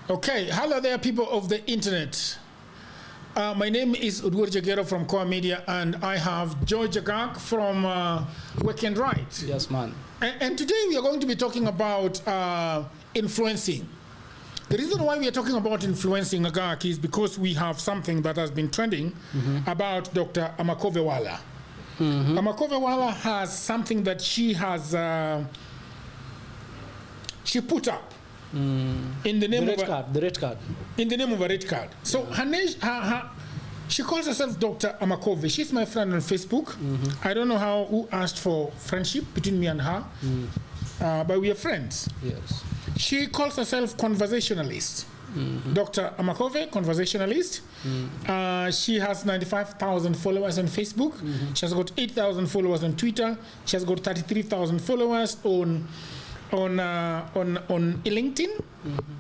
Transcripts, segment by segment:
Okay, hello there, people of the internet. My name is Udwur Jagero from Core Media, and I have George Agag from Work and Right. Yes, man. And today we are going to be talking about influencing. The reason why we are talking about influencing, Agag, is because we have something that has been trending about Dr. Amakove. Amakove has something that she has she put up in the name The of red card. in the name of a red card. So she calls herself Dr. Amakove. She's my friend on Facebook. I don't know who asked for friendship between me and her, but we are friends. Yes. She calls herself conversationalist. Dr. Amakove, conversationalist. She has 95,000 followers on Facebook. She has got 8,000 followers on Twitter. She has got 33,000 followers on LinkedIn.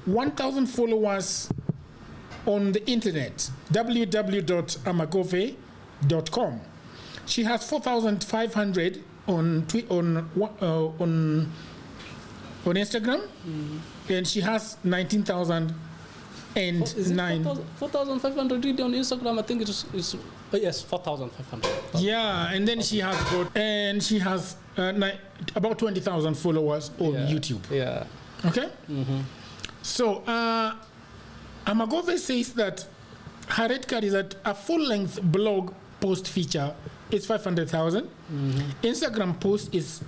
1,000 followers on the internet, www.amakove.com. She has 4,500 on Instagram, and she has 19,009. 4,500 read on Instagram. I think it is yes, 4,500. Yeah, and then she has about 20,000 followers on YouTube. Yeah. Okay. So Amakove says that her red card is that a full-length blog post feature is 500,000. Instagram post is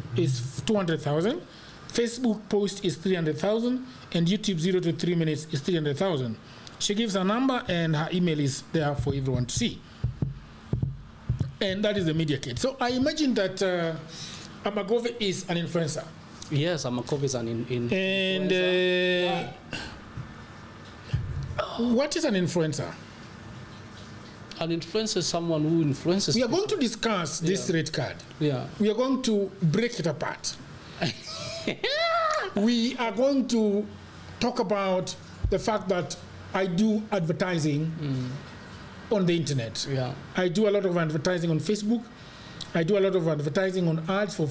200,000. Facebook post is 300,000, and YouTube 0 to 3 minutes is 300,000. She gives her number, and her email is there for everyone to see. And that is the media kit. So I imagine that Amakove is an influencer. Yes, Amakove is an influencer. And what is an influencer? An influencer is someone who influences. We are going to discuss this red card. Yeah. We are going to break it apart. We are going to talk about the fact that I do advertising on the internet. Yeah. I do a lot of advertising on Facebook. I do a lot of advertising on ads for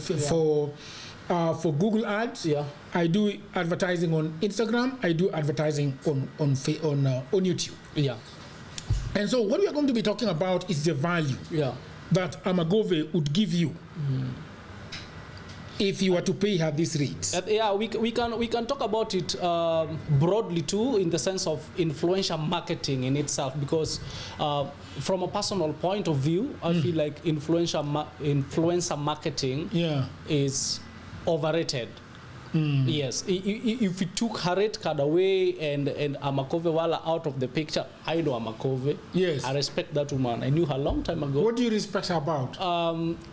Google Ads. Yeah. I do advertising on Instagram. I do advertising on YouTube. Yeah. And so what we are going to be talking about is the value that Amakove would give you if you were to pay her this rate. We can talk about it broadly too, in the sense of influential marketing in itself, because from a personal point of view, I feel like influencer marketing is overrated. Yes, if we took her red card away and Amakove out of the picture, I know Amakove. Yes, I respect that woman. I knew her a long time ago. What do you respect her about?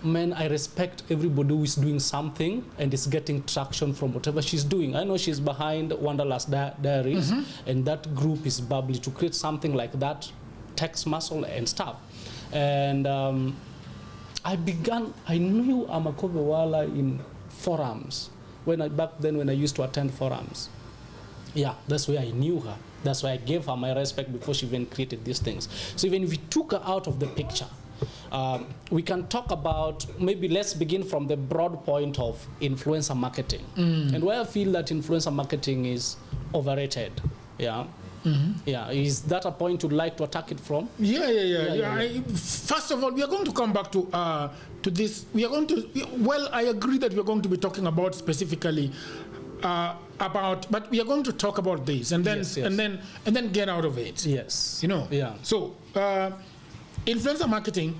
Man, I respect everybody who is doing something and is getting traction from whatever she's doing. I know she's behind Wanderlust Diaries, and that group is bubbly to create something like that, text muscle and stuff. And I knew Amakove in forums. Back then when I used to attend forums. Yeah, that's where I knew her. That's why I gave her my respect before she even created these things. So even if we took her out of the picture, we can talk about, maybe let's begin from the broad point of influencer marketing. And where I feel that influencer marketing is overrated. Yeah. Yeah, is that a point you'd like to attack it from? Yeah. First of all, we are going to come back to this. We are going to. Well, I agree that we are going to be talking about specifically but we are going to talk about this and then and then get out of it. Yes. Yeah. So, influencer marketing,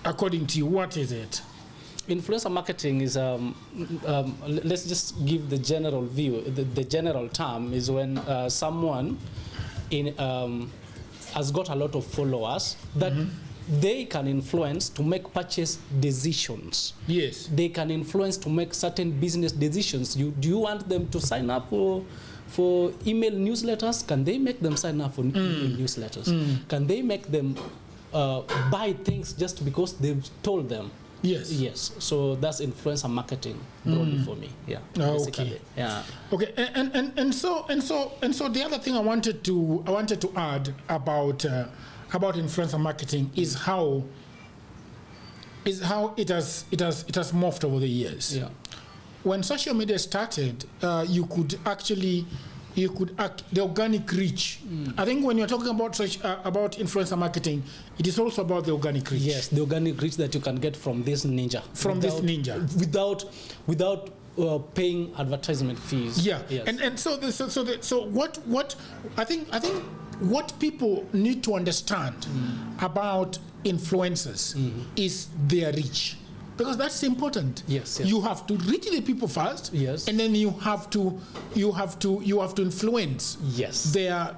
according to you, what is it? Influencer marketing is let's just give the general view. The general term is when someone has got a lot of followers that they can influence to make purchase decisions. Yes. They can influence to make certain business decisions. Do you want them to sign up for email newsletters? Can they make them sign up for email newsletters? Can they make them buy things just because they've told them? Yes. So that's influencer marketing broadly for me. Yeah. Okay. Yeah. Okay. And so the other thing I wanted to add about influencer marketing is how it has morphed over the years. Yeah. When social media started, you could actually you could act the organic reach. I think when you're talking about about influencer marketing, it is also about the organic reach. Yes, the organic reach that you can get from this ninja. Without paying advertisement fees. Yeah, yes. and so what I think what people need to understand about influencers is their reach, because that's important. Yes. You have to reach the people first. Yes. And then you have to influence. Yes. Their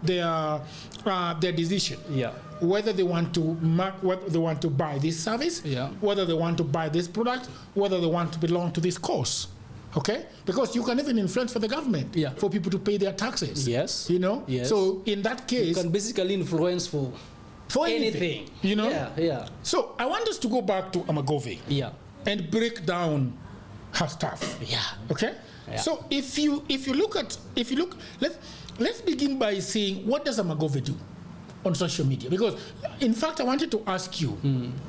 decision. Yeah. Whether they want to buy this service. Yeah. Whether they want to buy this product. Whether they want to belong to this course. Okay? Because you can even influence for the government. Yeah. For people to pay their taxes. Yes. You know. Yes. So in that case, you can basically influence for anything. You know. Yeah. So I want us to go back to Amakove. Yeah. And break down her stuff. Yeah. Okay. Yeah. So if you look, let's begin by saying, what does Amakove do on social media? Because in fact I wanted to ask you,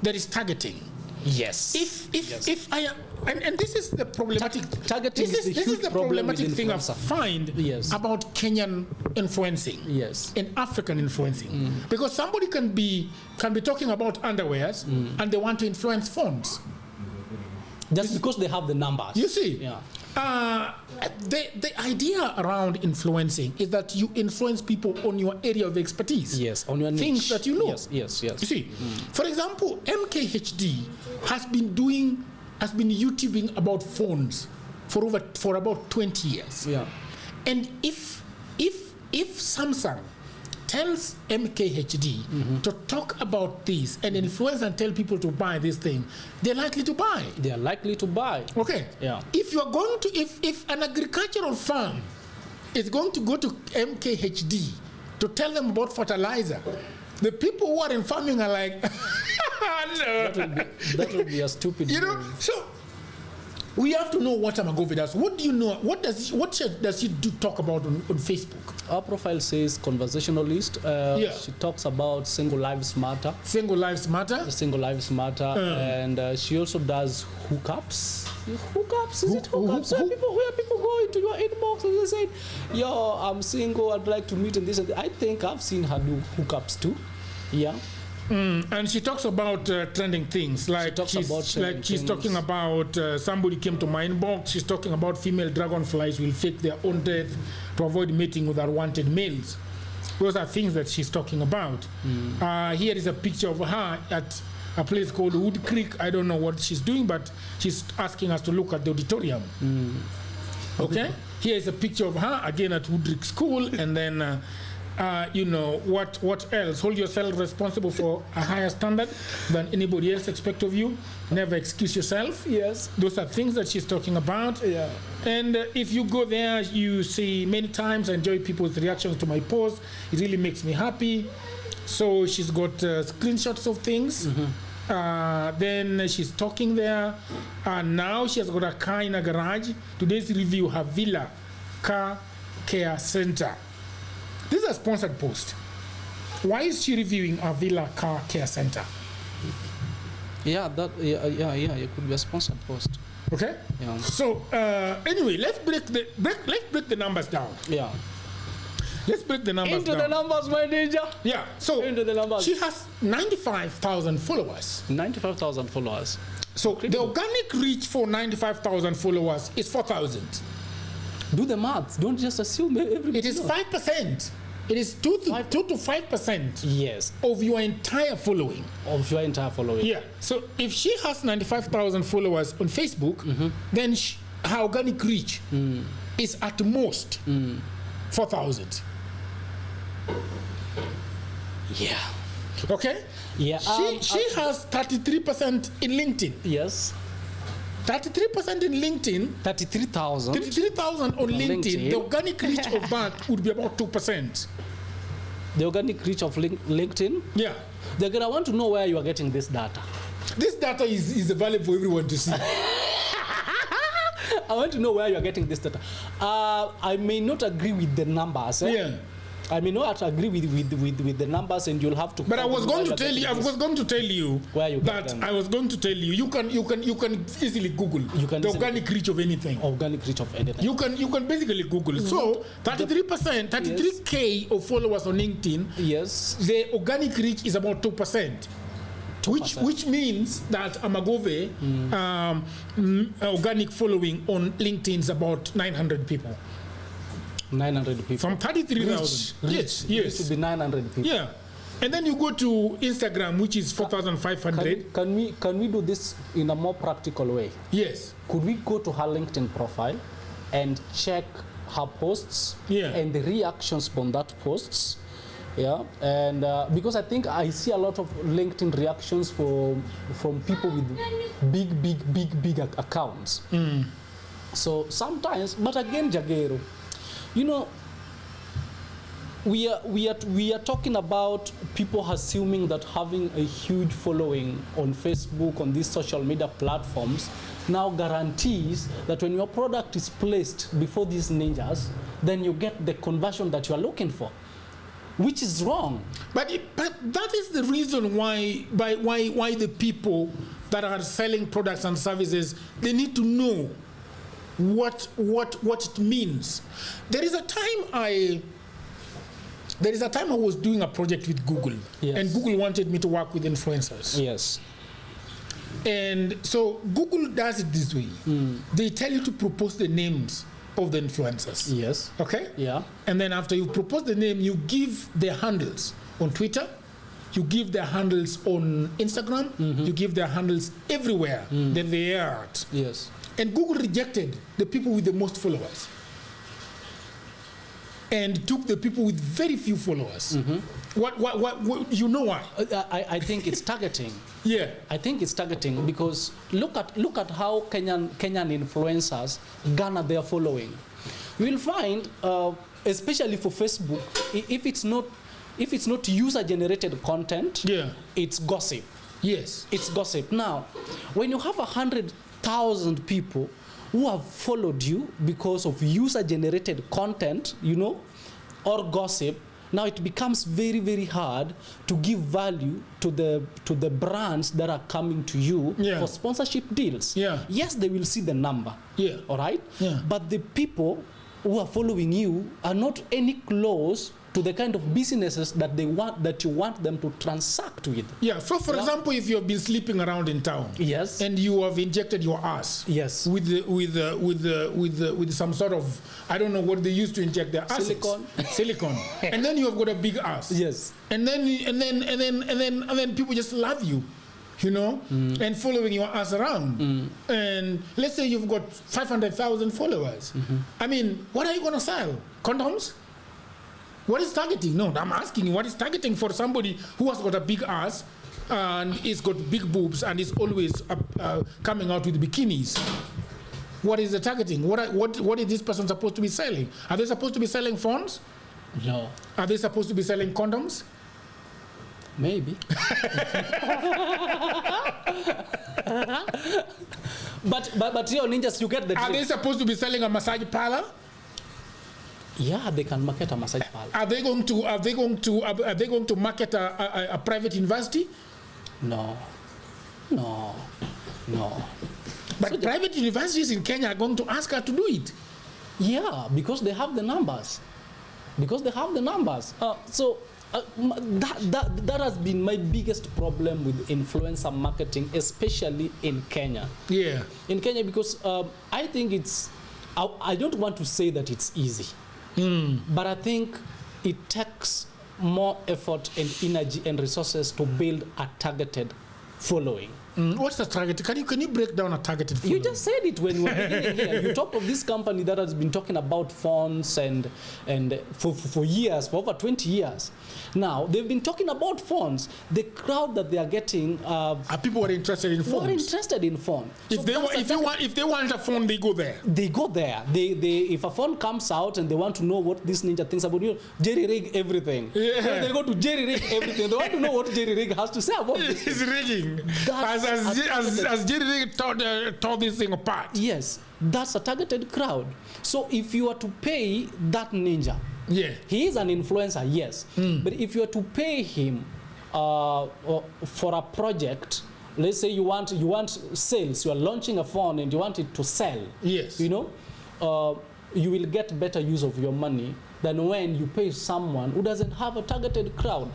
there is targeting. Yes. If I and this is the problematic targeting this is the problematic thing I find about Kenyan influencing. Yes. And African influencing. Because somebody can be talking about underwears and they want to influence phones. Just because they have the numbers. You see? Yeah. The idea around influencing is that you influence people on your area of expertise. Yes, on your niche. Things that you know. Yes. You see, for example, MKHD has been YouTubing about phones for about 20 years. Yeah. And if Samsung tells MKHD to talk about this and influence and tell people to buy this thing, they're likely to buy. They are likely to buy. Okay. Yeah. If you're going to, if an agricultural farm is going to go to MKHD to tell them about fertilizer, the people who are in farming are like, no. That would be a stupid. You know, move. so we have to know what Amakove does. What do you know? What does he do talk about on Facebook? Our profile says conversationalist. She talks about single lives matter. Single lives matter. Single lives matter, and she also does hookups. Hookups? Is it hookups? Where people go into your inbox and they say, "Yo, I'm single. I'd like to meet," and this and that. I think I've seen her do hookups too. Yeah. And she talks about trending things, like she's talking about somebody came to my inbox. She's talking about female dragonflies will fake their own death to avoid mating with unwanted males. Those are things that she's talking about. Here is a picture of her at a place called Wood Creek. I don't know what she's doing, but she's asking us to look at the auditorium. Okay? Here is a picture of her again at Wood Creek School, and then you know, what else? Hold yourself responsible for a higher standard than anybody else expect of you. Never excuse yourself. Yes. Those are things that she's talking about. Yeah. And if you go there, you see many times, I enjoy people's reactions to my post. It really makes me happy. So she's got screenshots of things. Then she's talking there. Now she has got a car in a garage. Today's review, her Villa Car Care Center. This is a sponsored post. Why is she reviewing a Villa Car Care Center? Yeah, it could be a sponsored post. Okay. Yeah. So anyway, let's break the numbers down. Yeah. Let's break the numbers Into down. the numbers, my ninja. Yeah. So Into the numbers. She has 95,000 followers. 95,000 followers. So the organic reach for 95,000 followers is 4,000. Do the math. Don't just assume everybody. It is 5%. It is 2 to 5%. Yes. Of your entire following. Of your entire following. Yeah. So if she has 95,000 followers on Facebook, then her organic reach is at most 4,000. Yeah. Okay. Yeah. She has 33% in LinkedIn. Yes. 33% in LinkedIn. 33,000. 33,000 on LinkedIn. The organic reach of that would be about 2%. The organic reach of LinkedIn? Yeah. They're going to want to know where you are getting this data. This data is available for everyone to see. I want to know where you are getting this data. I may not agree with the numbers. Yeah. I may not agree with the numbers, and you'll have to. But I was going to tell you. I was going to tell you where you that I was going to tell you. You can easily Google the organic reach of anything. Organic reach of anything. You can basically Google. So 33%, 33K of followers on LinkedIn. Yes. The organic reach is about 2%. Which means that Amakove organic following on LinkedIn is about 900 people. 900 people. From 33,000. Yes. It should be 900 people. Yeah. And then you go to Instagram, which is 4,500. Can we do this in a more practical way? Yes. Could we go to her LinkedIn profile and check her posts and the reactions on that posts? Yeah, and because I think I see a lot of LinkedIn reactions from people with big accounts. So sometimes, but again, Jagero, you know, we are talking about people assuming that having a huge following on Facebook, on these social media platforms, now guarantees that when your product is placed before these ninjas, then you get the conversion that you are looking for, which is wrong. But that is the reason why the people that are selling products and services, they need to know what it means. There is a time I was doing a project with Google, and Google wanted me to work with influencers. Yes. And so Google does it this way. They tell you to propose the names of the influencers. Yes. Okay? Yeah. And then after you propose the name, you give their handles on Twitter, you give their handles on Instagram, you give their handles everywhere that they are at. Yes. And Google rejected the people with the most followers and took the people with very few followers. What you know why? I think it's targeting. Yeah. I think it's targeting because look at how Kenyan influencers garner their following. You will find, especially for Facebook, if it's not user-generated content, it's gossip. Yes. It's gossip. Now, when you have 100,000 people who have followed you because of user-generated content, you know, or gossip, now it becomes very, very hard to give value to the brands that are coming to you for sponsorship deals. Yeah. Yes, they will see the number. Yeah. All right? Yeah. But the people who are following you are not any close to the kind of businesses that you want them to transact with. Yeah. So, for example, if you have been sleeping around in town, yes, and you have injected your ass, yes, with some sort of, I don't know what they used to inject their asses, silicone, and then you have got a big ass, yes, and then people just love you, you know, and following your ass around. And let's say you've got 500,000 followers. I mean, what are you going to sell? Condoms? What is targeting? No, I'm asking you, what is targeting for somebody who has got a big ass and is got big boobs and is always coming out with bikinis? What is the targeting? What is this person supposed to be selling? Are they supposed to be selling phones? No. Are they supposed to be selling condoms? Maybe. but you ninjas, you get the. Are they supposed to be selling a massage parlor? Yeah, they can market a massage parlor. Are they going to market a private university? No. But so private universities in Kenya are going to ask her to do it. Yeah, because they have the numbers. That has been my biggest problem with influencer marketing, especially in Kenya. Yeah. In Kenya, because I think I don't want to say that it's easy. But I think it takes more effort and energy and resources to build a targeted following. What's the target? Can you break down a targeted following? You just said it when you were beginning here. You talked of this company that has been talking about phones and for years, for over 20 years. Now, they've been talking about phones. The crowd that they are getting... people are interested in phones. Are interested in phones. If they want a phone, they go there. They go there. If a phone comes out and they want to know what this ninja thinks about, jerry-rig everything. Yeah. So they go to jerry-rig everything. They want to know what jerry-rig has to say about this. It's rigging. As jerry-rig tore this thing apart. Yes, that's a targeted crowd. So if you are to pay that ninja Yeah. He is an influencer, yes. But if you are to pay him for a project, let's say you want sales, you are launching a phone and you want it to sell. Yes. You know, you will get better use of your money than when you pay someone who doesn't have a targeted crowd.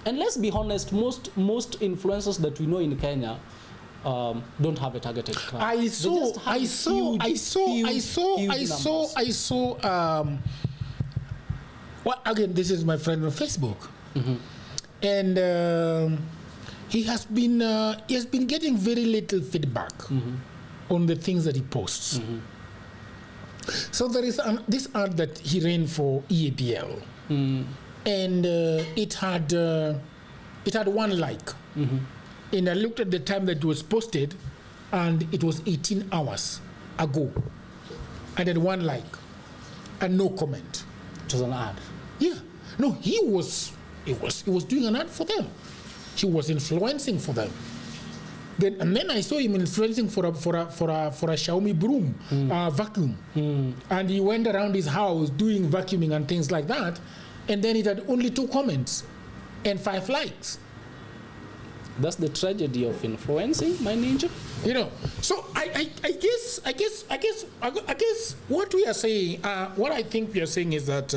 And let's be honest, most influencers that we know in Kenya don't have a targeted crowd. I saw. Well, again, this is my friend on Facebook, and he has been getting very little feedback on the things that he posts. So there is this ad that he ran for EAPL, and it had one like. And I looked at the time that it was posted, and it was 18 hours ago. I had one like, and no comment. It was an ad. Yeah, no, he was doing an ad for them. He was influencing for them. Then I saw him influencing for a Xiaomi broom vacuum, and he went around his house doing vacuuming and things like that. And then it had only 2 comments and 5 likes. That's the tragedy of influencing, my ninja. You know, so I guess what we are saying, what I think we are saying is that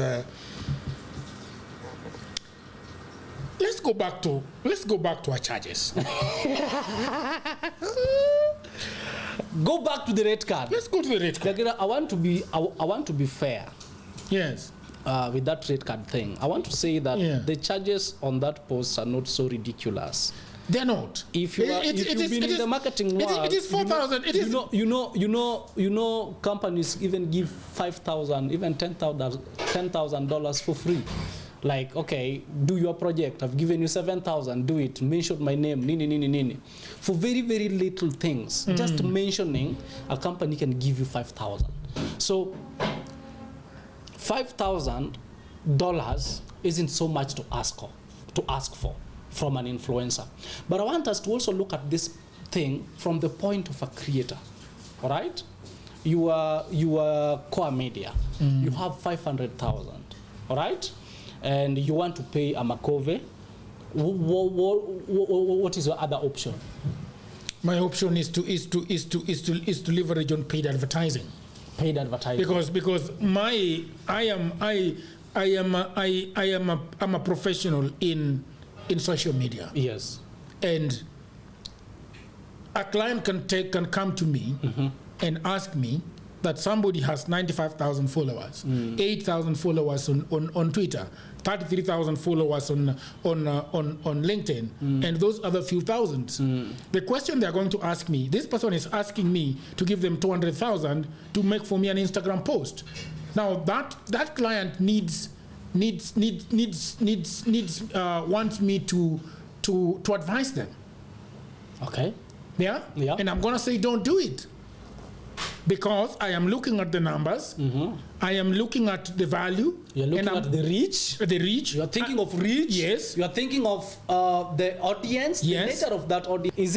let's go back to our charges. Go back to the red card. Let's go to the red card. I want to be fair. Yes. With that red card thing, I want to say that the charges on that post are not so ridiculous. They're not. If you've been in the marketing world, it is 4,000. You know, companies even give $5,000, even $10,000 for free. Like, okay, do your project. I've given you 7,000. Do it. Mention my name. Nini. For very, very little things, just mentioning, a company can give you 5,000. So $5,000 isn't so much to ask for from an influencer. But I want us to also look at this thing from the point of a creator. All right? You are core media. You have 500,000. All right? And you want to pay Amakove. What is your other option? My option is to leverage on paid advertising. Paid advertising. Because I'm a professional in social media. Yes. And a client can come to me and ask me that somebody has 95,000 followers, 8,000 followers on Twitter, 33,000 followers on LinkedIn, and those other few thousands. The question they're going to ask me, this person is asking me to give them 200,000 to make for me an Instagram post. Now that client wants me to advise them. Okay. Yeah? And I'm gonna say don't do it. Because I am looking at the numbers, I am looking at the value. You're looking at the reach. The reach. You're thinking of reach. Yes. You're thinking of the audience, the nature of that audience. Is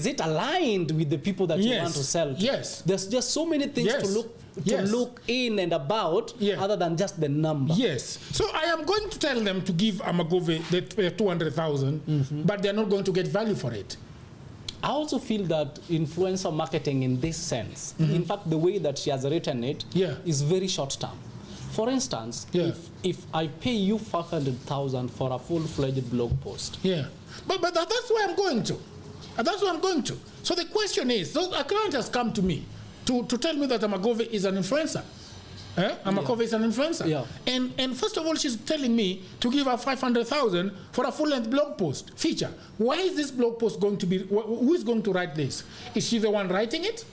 it aligned with the people that you want to sell to? Yes. There's just so many things to look in and about other than just the number. Yes. So I am going to tell them to give Amakove the 200,000, but they're not going to get value for it. I also feel that influencer marketing in this sense, in fact, the way that she has written it is very short term. For instance, if I pay you 500,000 for a full-fledged blog post. Yeah. But that's where I'm going to. That's where I'm going to. So the question is, so a client has come to me to tell me that Amakove is an influencer. Amakove is an influencer. Yeah. And first of all, she's telling me to give her 500,000 for a full-length blog post feature. Why is this blog post going to be, who is going to write this? Is she the one writing it?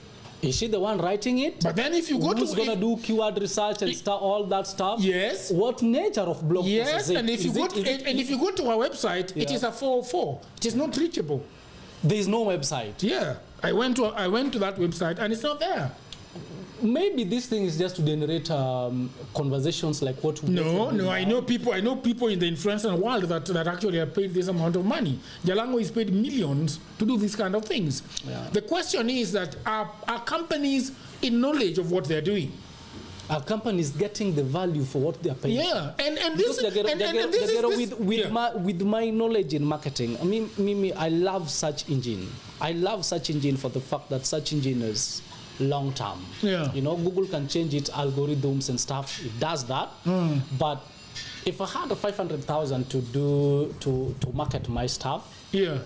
Is she the one writing it? But then if you go who's going to do keyword research and all that stuff? Yes. What nature of blog post is it? And if you go to our website, it is a 404. It is not reachable. There is no website. Yeah. I went to that website and it's not there. Maybe this thing is just to generate conversations like what we No, I know people in the influencer world that actually are paid this amount of money. Jalango is paid millions to do these kind of things. Yeah. The question is that are companies in knowledge of what they're doing? A company is getting the value for what they are paying. Yeah, and this is with my knowledge in marketing. I mean, Mimi, I love search engine. I love search engine for the fact that search engine is long term. Yeah. You know, Google can change its algorithms and stuff. It does that. But if I had 500,000 to market my stuff, yeah,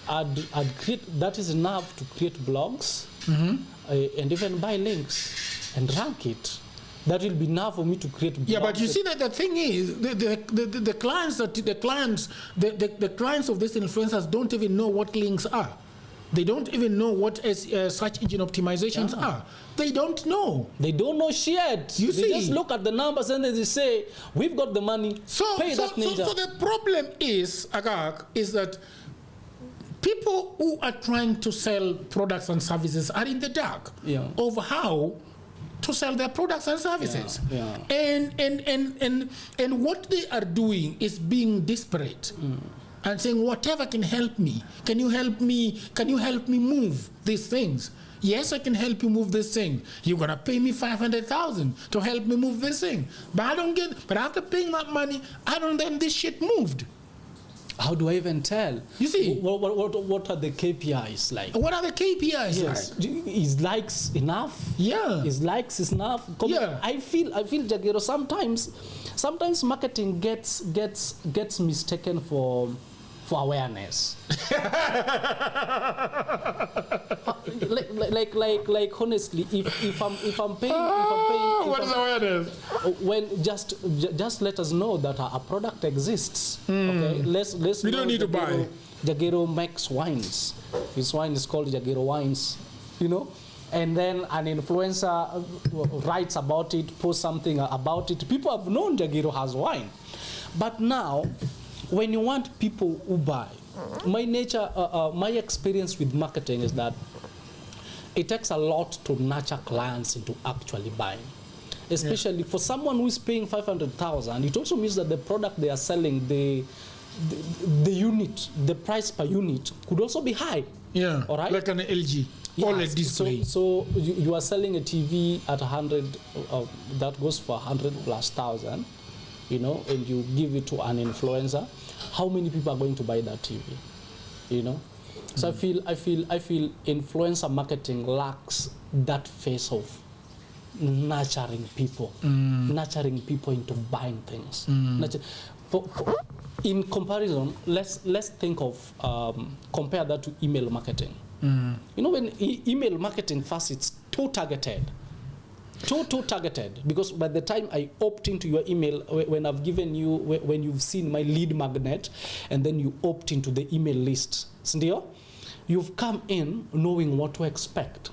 I'd create. That is enough to create blogs and even buy links and rank it. That will be enough for me to create blogs. Yeah, but you see that the thing is, the clients of these influencers don't even know what links are. They don't even know what search engine optimizations are. They don't know. They don't know shit. You they just look at the numbers and they say, we've got the money, pay that ninja. So the problem is, Agag, is that people who are trying to sell products and services are in the dark over how to sell their products and services. And what they are doing is being desperate. And saying, whatever can help me. Can you help me move these things? Yes, I can help you move this thing. You're gonna pay me 500,000 to help me move this thing. But after paying that money, I don't then this shit moved. How do I even tell? You see, what are the KPIs like? What are the KPIs like? Is likes enough? Yeah. Is likes enough? Yeah. I feel Jagero, sometimes marketing gets mistaken for awareness. like honestly, if I'm paying, what is awareness? When just let us know that a product exists. Okay, let's. We don't need to buy. Jagero makes wines. His wine is called Jagero Wines. You know. And then an influencer writes about it, posts something about it. People have known Jagero has wine, but now, when you want people who buy, my experience with marketing is that it takes a lot to nurture clients into actually buying. Especially for someone who is paying 500,000, it also means that the product they are selling, the unit, the price per unit could also be high. Yeah, all right? Like an LG. OLED display. So you are selling a TV at 100, that goes for 100,000+, you know, and you give it to an influencer. How many people are going to buy that TV? You know, so I feel influencer marketing lacks that face of nurturing people into buying things. In comparison, let's think of compare that to email marketing. You know, when email marketing first, it's too targeted, because by the time I opt into your email, when I've given you, when you've seen my lead magnet, and then you opt into the email list, you've come in knowing what to expect.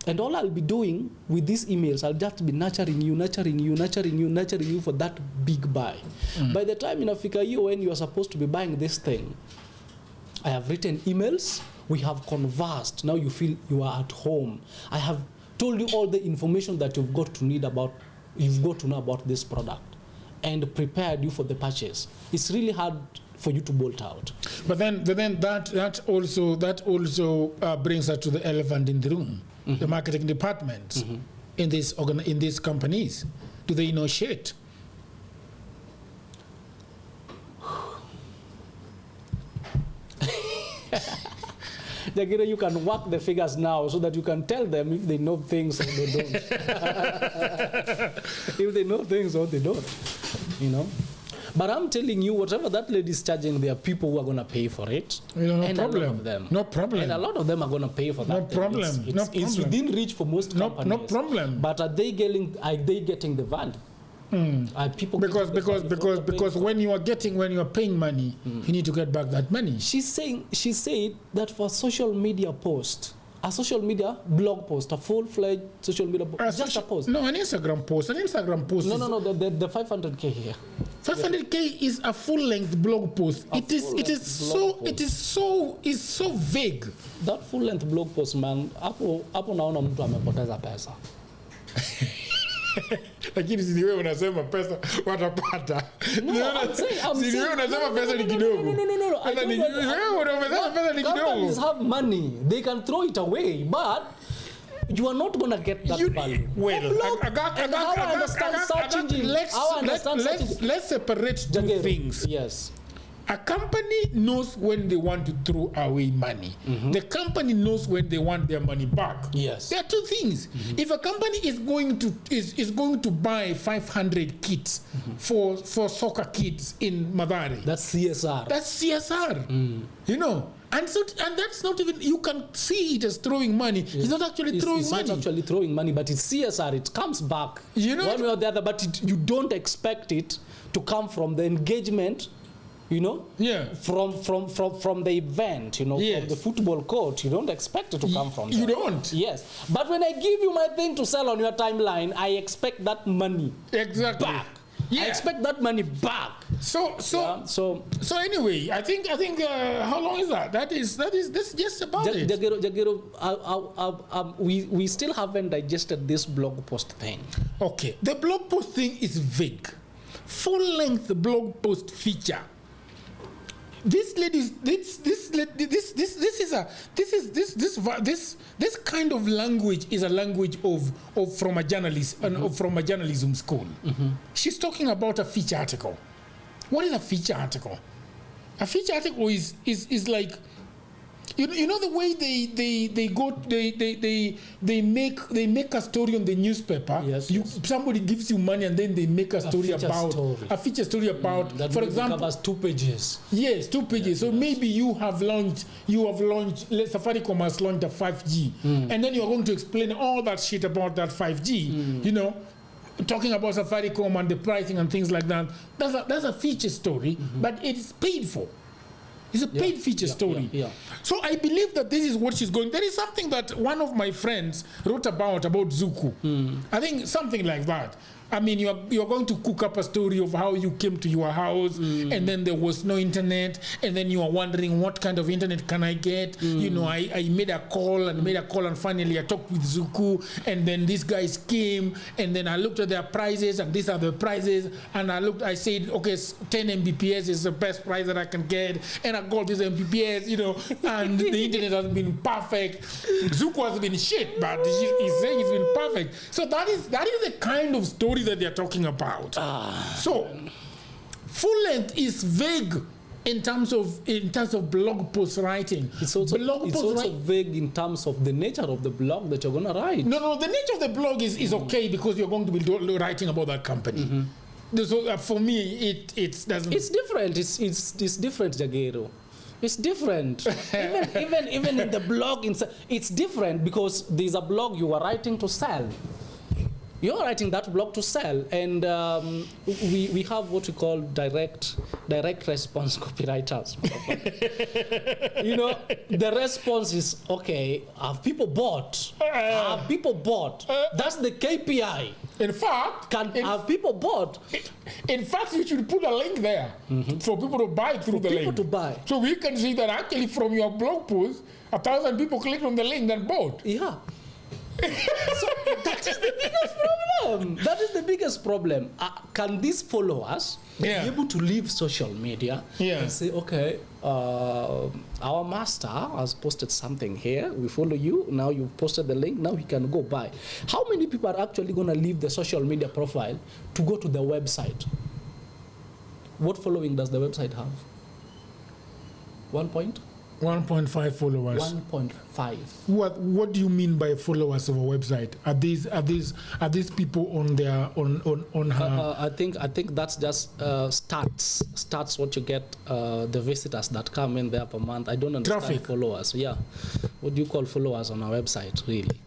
And all I'll be doing with these emails, I'll just be nurturing you for that big buy. By the time in Africa, when you are supposed to be buying this thing, I have written emails, we have conversed, now you feel you are at home. I have told you all the information that you've got to know about this product and prepared you for the purchase. It's really hard for you to bolt out. But then that also brings us to the elephant in the room. The marketing departments in these companies. Do they know shit? Jagero, you can work the figures now so that you can tell them if they know things or they don't. If they know things or they don't, you know. But I'm telling you, whatever that lady is charging, there are people who are going to pay for it. No and problem. A lot of them. No problem. And a lot of them are going to pay for that. No problem. It's within reach for most companies. No problem. But are they getting the value? People because when you are paying money, you need to get back that money. She said that for social media post, a social media blog post, a full-fledged social media post, just a post. No, an Instagram post. No, the 500K here. 500K is a full-length blog post. It is so vague. That full-length blog post, man, hapo naona mtu amepoteza pesa. Lakini si wewe unasema pesa watapata. No, si wewe unasema pesa ni kidogo. No. Wewe unasema pesa ni kidogo. Companies have money. They can throw it away, but you are not gonna get that value. Well, let's separate two things. Yes. A company knows when they want to throw away money. The company knows when they want their money back. Yes. There are two things. If a company is going to buy 500 kits for soccer kids in Mathare, That's CSR. that's CSR. You know, and that's not even, you can see it as throwing money. It's not actually throwing money. It's not actually throwing money, but it's CSR. It comes back, You know, one way or the other. But you don't expect it to come from the engagement. You know, from the event, you know, from the football court. You don't expect it to come from there. You don't. Yes, but when I give you my thing to sell on your timeline, I expect that money back. I expect that money back. So anyway, I think how long is that? That's just about it. Jagero, we still haven't digested this blog post thing. Okay, the blog post thing is vague. Full-length blog post feature. This kind of language is a language of from a journalist and from a journalism school. She's talking about a feature article. What is a feature article? A feature article is like, you know the way they make a story on the newspaper. Yes. Somebody gives you money and then they make a feature story about. That for example, covers 2 pages. Yes, 2 pages. So maybe you have launched. Safaricom has launched a 5G, and then you are going to explain all that shit about that 5G. You know, talking about Safaricom and the pricing and things like that. That's a feature story, but it's paid for. It's a paid feature story. So I believe that this is what she's going. There is something that one of my friends wrote about Zuku. I think something like that. I mean, you're going to cook up a story of how you came to your house and then there was no internet, and then you are wondering what kind of internet can I get. You know, I made a call and finally I talked with Zuku, and then these guys came, and then I looked at their prices, and these are the prices, and I said, okay, 10 Mbps is the best price that I can get, and I got this Mbps, you know, and the internet has been perfect. Zuku has been shit, but he's saying it's been perfect. So that is the kind of story that they're talking about. So full length is vague in terms of blog post writing. It's also vague in terms of the nature of the blog that you're going to write. No, the nature of the blog is okay because you're going to be writing about that company. So for me, it doesn't. It's different. It's different, Jagero. It's different. even in the blog, it's different because there's a blog you are writing to sell. You're writing that blog to sell, and we have what we call direct response copywriters. You know, the response is, okay, have people bought? Have people bought? That's the KPI. In fact, have people bought? In fact, you should put a link there for people to buy through the link. To buy. So we can see that actually from your blog post, 1,000 people clicked on the link and bought. Yeah. So that is the biggest problem. That is the biggest problem. Can these followers be able to leave social media and say, okay, our master has posted something here. We follow you. Now you've posted the link. Now we can go buy. How many people are actually going to leave the social media profile to go to the website? What following does the website have? 1.5 followers. 1.5. What do you mean by followers of a website? Are these people on their on her? I think that's just stats. What you get, the visitors that come in there per month. I don't understand traffic. Followers. Yeah, what do you call followers on our website? Really?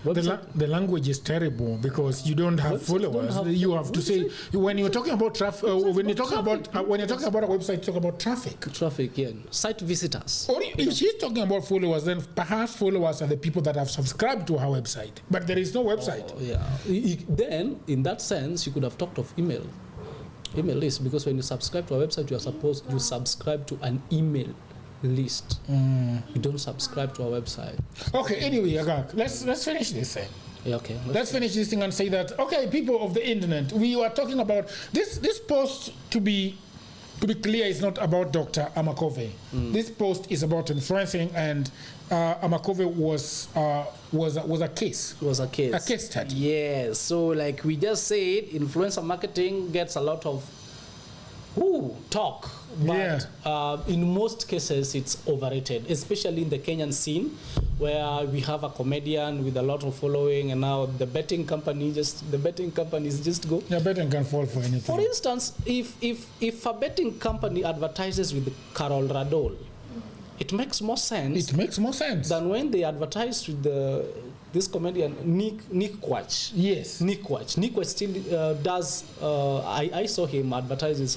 The language is terrible because you don't have followers. You have to say when you're talking about traffic. When you're talking about a website, talk about traffic. Traffic, yeah. Site visitors. Or if she's talking about followers, then perhaps followers are the people that have subscribed to her website. But there is no website. Then, in that sense, you could have talked of email list, because when you subscribe to a website, you subscribe to an email list. You don't subscribe to our website. Okay, anyway, Agak, let's finish this thing. Yeah, okay. Let's finish this thing and say that, okay, people of the internet, we were talking about this post, to be clear, is not about Dr. Amakove. This post is about influencing and Amakove was a case. It was a case. A case study. Yes. So like we just said, influencer marketing gets a lot of talk, but in most cases it's overrated, especially in the Kenyan scene, where we have a comedian with a lot of following, and now the betting companies just go. Yeah, betting can fall for anything. For instance, if a betting company advertises with Carol Radol, it makes more sense. It makes more sense than when they advertise with this comedian Nick Quach. Yes, Nick Quach still does. I saw him advertising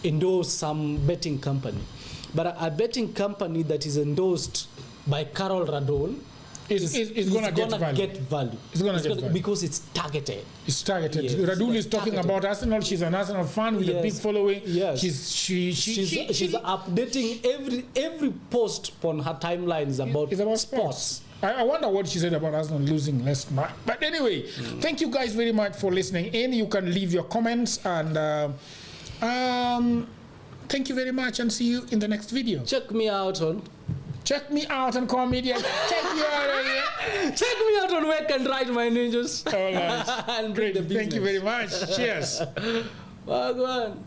endorse some betting company, but a betting company that is endorsed by Carol Radol is going to get value. It's going to get value because it's targeted. It's targeted. Yes, Radul is talking about Arsenal. She's an Arsenal fan with a big following. Yes. She's updating every post on her timeline is about sports. I wonder what she said about Arsenal losing last night. But anyway, thank you guys very much for listening in. You can leave your comments, and thank you very much, and see you in the next video. Check me out on Core Media. Check me out on Wake and Write My Ninjas. All right. And great. Thank you very much. Cheers. Well, go on.